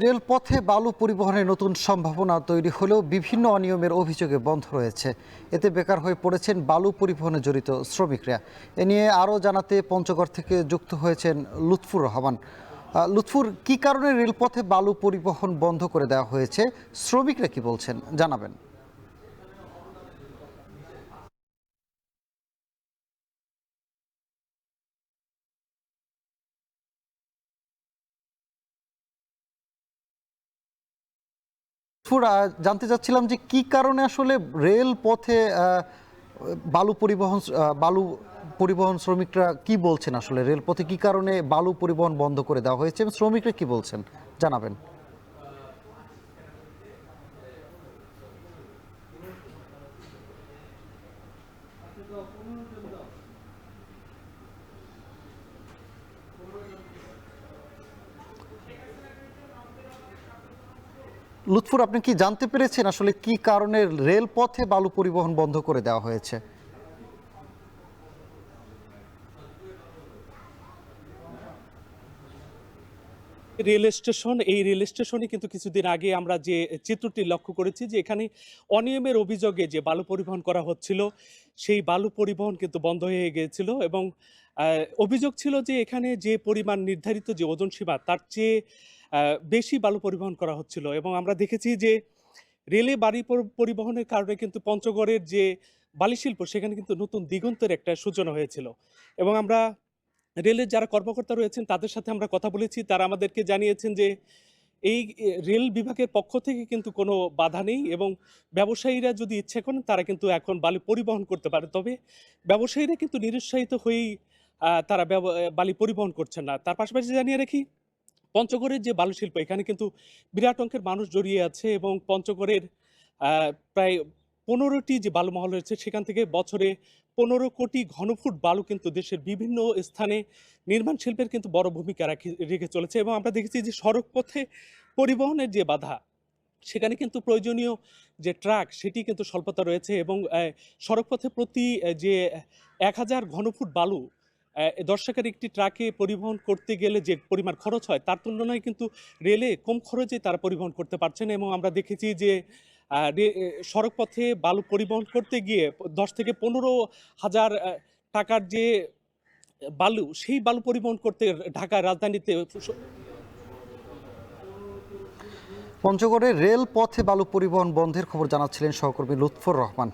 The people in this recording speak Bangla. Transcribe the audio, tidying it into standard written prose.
রেলপথে বালু পরিবহনের নতুন সম্ভাবনা তৈরি হলেও বিভিন্ন অনিয়মের অভিযোগে বন্ধ রয়েছে। এতে বেকার হয়ে পড়েছেন বালু পরিবহনে জড়িত শ্রমিকরা। এ নিয়ে আরও জানাতে পঞ্চগড় থেকে যুক্ত হয়েছেন লুৎফুর রহমান। লুৎফুর, কী কারণে রেলপথে বালু পরিবহন বন্ধ করে দেওয়া হয়েছে, শ্রমিকরা কি বলছেন জানাবেন। জানতে চাচ্ছিলাম যে কি কারণে আসলে রেল পথে বালু পরিবহন শ্রমিকরা কি বলছেন, আসলে রেলপথে কি কারণে বালু পরিবহন বন্ধ করে দেওয়া হয়েছে এবং শ্রমিকরা কি বলছেন জানাবেন। লুৎফুর, আপনি কি জানতে পেরেছেন আসলে কি কারণে রেলপথে বালু পরিবহন বন্ধ করে দেওয়া হয়েছে? এই রেল স্টেশনে কিন্তু কিছুদিন আগে আমরা যে চিত্রটি লক্ষ্য করেছি যে এখানে অনিয়মের অভিযোগে যে বালু পরিবহন করা হচ্ছিল, সেই বালু পরিবহন কিন্তু বন্ধ হয়ে গিয়েছিল এবং অভিযোগ ছিল যে এখানে যে পরিমাণ নির্ধারিত যে ওজন সীমা তার চেয়ে বেশি বালু পরিবহন করা হচ্ছিল এবং আমরা দেখেছি যে রেলে পরিবহনের কারণে কিন্তু পঞ্চগড়ের যে বালি শিল্প সেখানে কিন্তু নতুন দিগন্তের একটা সূচনা হয়েছিল এবং আমরা রেলের যারা কর্মকর্তা রয়েছেন তাদের সাথে আমরা কথা বলেছি। তারা আমাদেরকে জানিয়েছেন যে এই রেল বিভাগের পক্ষ থেকে কিন্তু কোনো বাধা নেই এবং ব্যবসায়ীরা যদি ইচ্ছে করেন তারা কিন্তু এখন বালি পরিবহন করতে পারে। তবে ব্যবসায়ীরা কিন্তু নিরুৎসাহিত হয়েই তারা বালি পরিবহন করছেন না। তার পাশাপাশি জানিয়ে রাখি, পঞ্চগড়ের যে বালু শিল্প এখানে কিন্তু বিরাট অঙ্কের মানুষ জড়িয়ে আছে এবং পঞ্চগড়ের প্রায় ১৫টি যে বালু মহল রয়েছে সেখান থেকে বছরে ১৫ কোটি ঘনফুট বালু কিন্তু দেশের বিভিন্ন স্থানে নির্মাণ শিল্পের কিন্তু বড় ভূমিকা রেখে চলেছে এবং আমরা দেখেছি যে সড়ক পথে পরিবহনের যে বাধা সেখানে কিন্তু প্রয়োজনীয় যে ট্রাক সেটি কিন্তু স্বল্পতা রয়েছে এবং সড়ক পথে প্রতি যে ১,০০০ ঘনফুট বালু ১০ টাকার একটি ট্রাকে পরিবহন করতে গেলে যে পরিমাণ খরচ হয় তার তুলনায় কিন্তু রেলে কম খরচে তারা পরিবহন করতে পারছেন এবং আমরা দেখেছি যে সড়ক পথে বালু পরিবহন করতে গিয়ে ১০ থেকে ১৫,০০০ টাকার যে বালু সেই বালু পরিবহন করতে ঢাকা রাজধানীতে পঞ্চগড়ে রেল পথে বালু পরিবহন বন্ধের খবর জানাচ্ছিলেন সহকর্মী লুৎফুর রহমান।